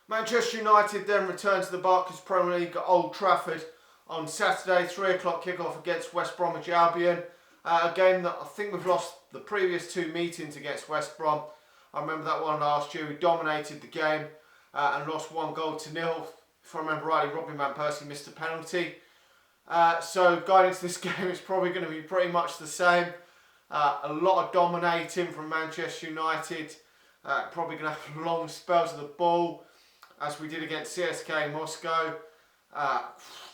Manchester United then return to the Barclays Premier League at Old Trafford on Saturday, 3 o'clock kickoff against West Bromwich Albion. A game that I think we've lost the previous two meetings against West Brom. I remember that one last year. We dominated the game and lost 1-0. If I remember rightly, Robin Van Persie missed a penalty. So going into this game, it's probably going to be pretty much the same. A lot of dominating from Manchester United. Probably going to have long spells of the ball, as we did against CSKA Moscow.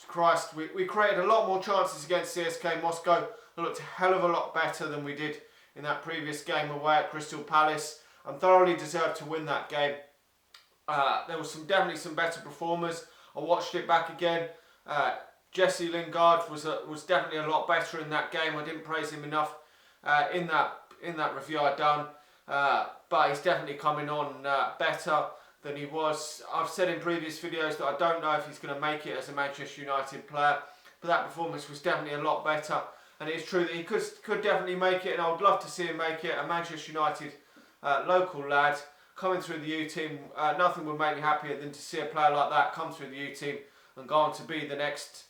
Christ, we created a lot more chances against CSKA Moscow. It looked a hell of a lot better than we did in that previous game away at Crystal Palace, and thoroughly deserved to win that game. There was definitely some better performers. I watched it back again. Jesse Lingard was definitely a lot better in that game. I didn't praise him enough in that review I'd done, but he's definitely coming on better than he was. I've said in previous videos that I don't know if he's going to make it as a Manchester United player, but that performance was definitely a lot better, and it's true that he could definitely make it, and I would love to see him make it. A Manchester United local lad coming through the U team, nothing would make me happier than to see a player like that come through the U team and go on to be the next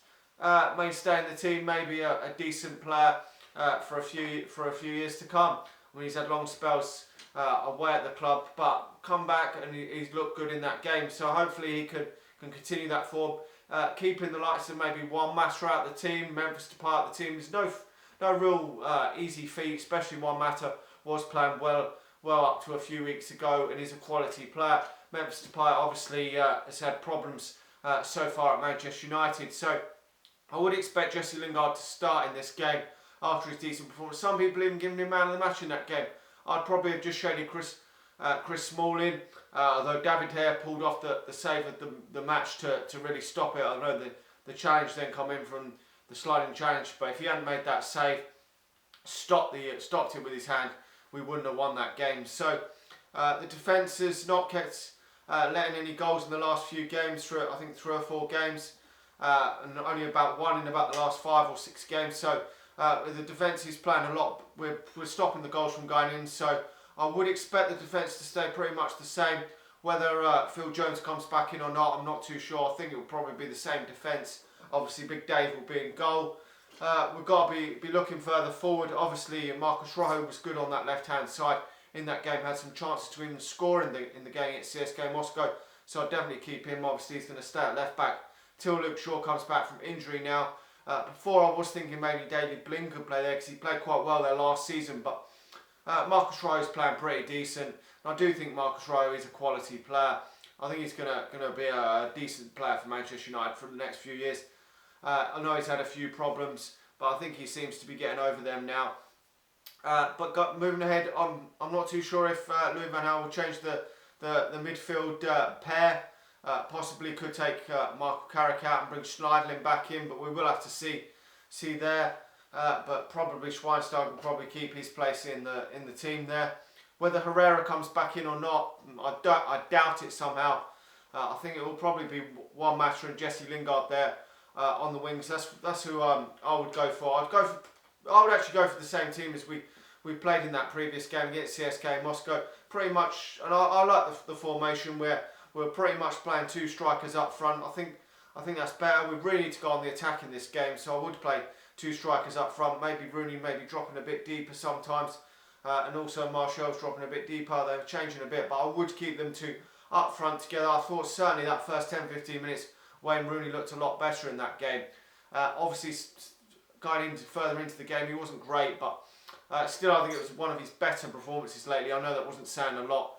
mainstay in the team, maybe a decent player for a few years to come. I mean, he's had long spells away at the club, but come back and he's looked good in that game. So hopefully he can continue that form, keeping the likes of maybe Juan Mata out the team, Memphis Depay out the team. There's no real easy feat, especially Juan Mata was playing well up to a few weeks ago and is a quality player. Memphis Depay obviously has had problems so far at Manchester United. So I would expect Jesse Lingard to start in this game after his decent performance. Some people even giving him man of the match in that game. I'd probably have just shaded Chris Smalling, although David Hare pulled off the save of the match to really stop it. I know the challenge then come in from the sliding challenge, but if he hadn't made that save, stopped it with his hand, we wouldn't have won that game. So the defence has not kept letting any goals in the last few games, I think 3 or 4 games, and only about one in about the last 5 or 6 games. So the defence is playing a lot. We're stopping the goals from going in, so I would expect the defence to stay pretty much the same. Whether Phil Jones comes back in or not, I'm not too sure. I think it will probably be the same defence. Obviously, Big Dave will be in goal. We've got to be looking further forward. Obviously, Marcus Rojo was good on that left-hand side in that game. Had some chances to even score in the game against CSKA Moscow. So I'll definitely keep him. Obviously, he's going to stay at left-back till Luke Shaw comes back from injury now. Before I was thinking maybe David Bling could play there because he played quite well there last season, but Marcus Rojo is playing pretty decent. And I do think Marcus Rojo is a quality player. I think he's gonna be a decent player for Manchester United for the next few years. I know he's had a few problems, but I think he seems to be getting over them now. Moving ahead, I'm not too sure if Louis van Gaal will change the midfield pair. Possibly could take Michael Carrick out and bring Schneidlin back in, but we will have to see there. But probably Schweinsteiger will probably keep his place in the team there. Whether Herrera comes back in or not, I doubt it somehow. I think it will probably be Juan Mata and Jesse Lingard there on the wings. That's who I would go for. I would actually go for the same team as we played in that previous game against CSKA Moscow. Pretty much, and I like the formation where we're pretty much playing 2 strikers up front. I think that's better. We really need to go on the attack in this game, so I would play 2 strikers up front. Maybe Rooney dropping a bit deeper sometimes, and also Martial's dropping a bit deeper. They're changing a bit, but I would keep them 2 up front together. I thought certainly that first 10-15 minutes, Wayne Rooney looked a lot better in that game. Obviously, going further into the game, he wasn't great, but still I think it was one of his better performances lately. I know that wasn't saying a lot.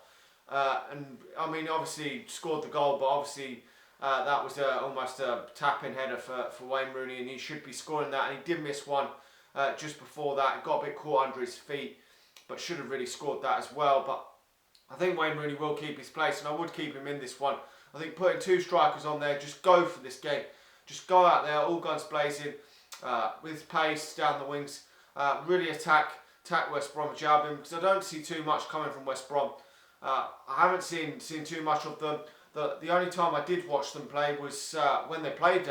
And I mean, obviously scored the goal, but obviously that was almost a tap-in header for Wayne Rooney, and he should be scoring that. And he did miss one just before that. It got a bit caught under his feet, but should have really scored that as well. But I think Wayne Rooney will keep his place, and I would keep him in this one. I think putting 2 strikers on there, just go for this game. Just go out there, all guns blazing, with pace down the wings. Really attack West Bromwich Albion, because I don't see too much coming from West Brom. I haven't seen too much of them. The only time I did watch them play was when they played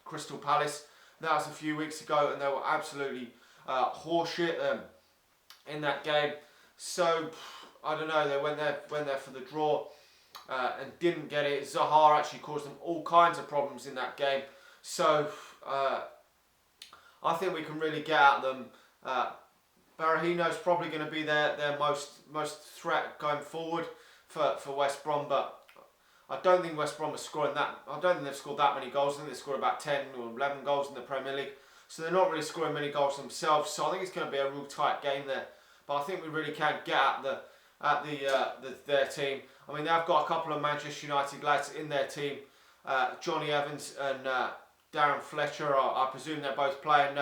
Crystal Palace. That was a few weeks ago, and they were absolutely horseshit in that game. So I don't know. They went there for the draw. and didn't get it. Zaha actually caused them all kinds of problems in that game. So I think we can really get at them. Berahino's probably going to be their most threat going forward for West Brom, but I don't think West Brom are scoring that. I don't think they've scored that many goals. I think they've scored about 10 or 11 goals in the Premier League. So they're not really scoring many goals themselves. So I think it's going to be a real tight game there. But I think we really can get at their team. I mean, they've got a couple of Manchester United lads in their team. Johnny Evans and Darren Fletcher. I presume they're both playing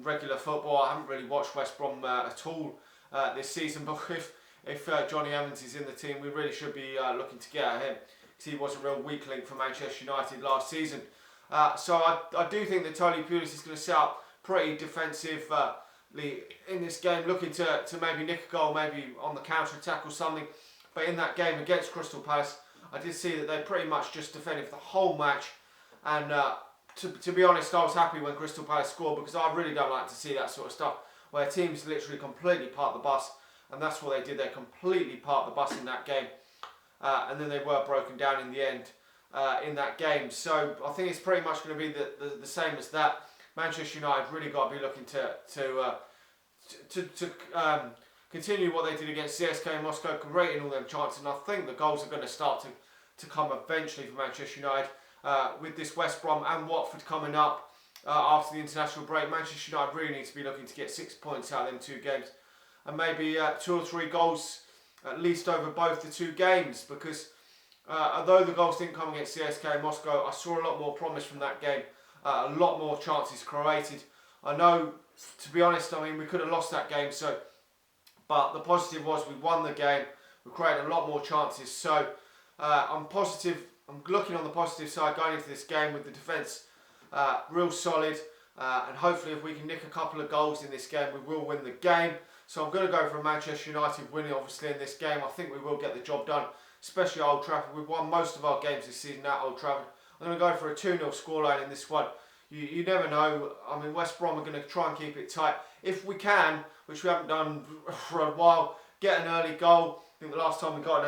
regular football. I haven't really watched West Brom at all this season. But if Johnny Evans is in the team, we really should be looking to get at him, because he was a real weak link for Manchester United last season. So I do think that Tony Pulis is going to set up pretty defensively in this game, looking to maybe nick a goal, maybe on the counter-attack or something. But in that game against Crystal Palace, I did see that they pretty much just defended for the whole match. And to be honest, I was happy when Crystal Palace scored, because I really don't like to see that sort of stuff, where teams literally completely park the bus. And that's what they did. They completely parked the bus in that game. And then they were broken down in the end in that game. So I think it's pretty much going to be the same as that. Manchester United really got to be looking to continue what they did against CSKA Moscow, creating all them chances. And I think the goals are going to start to come eventually for Manchester United. With this West Brom and Watford coming up after the international break, Manchester United really need to be looking to get 6 points out of them 2 games. And maybe 2 or 3 goals at least over both the 2 games, because although the goals didn't come against CSKA Moscow, I saw a lot more promise from that game, a lot more chances created. I know, to be honest, I mean, we could have lost that game, but the positive was we won the game, we created a lot more chances, so I'm positive. I'm looking on the positive side going into this game with the defence real solid, and hopefully if we can nick a couple of goals in this game, we will win the game. So I'm going to go for Manchester United winning, obviously, in this game. I think we will get the job done, especially at Old Trafford. We've won most of our games this season at Old Trafford. I'm going to go for a 2-0 scoreline in this one. You never know. I mean, West Brom are going to try and keep it tight. If we can, which we haven't done for a while, get an early goal. I think the last time we got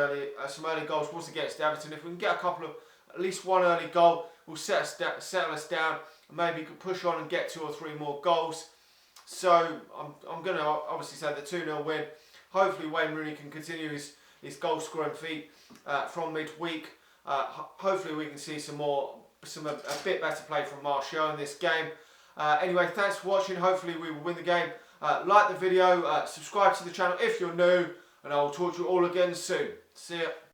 some early goals was against Everton. If we can get at least one early goal, will settle us down, and maybe could push on and get 2 or 3 more goals. So I'm going to obviously say the 2-0 win. Hopefully Wayne Rooney can continue his goal scoring feat from midweek. Hopefully we can see a bit better play from Martial in this game. Anyway, thanks for watching. Hopefully we will win the game. Like the video, subscribe to the channel if you're new, and I will talk to you all again soon. See ya.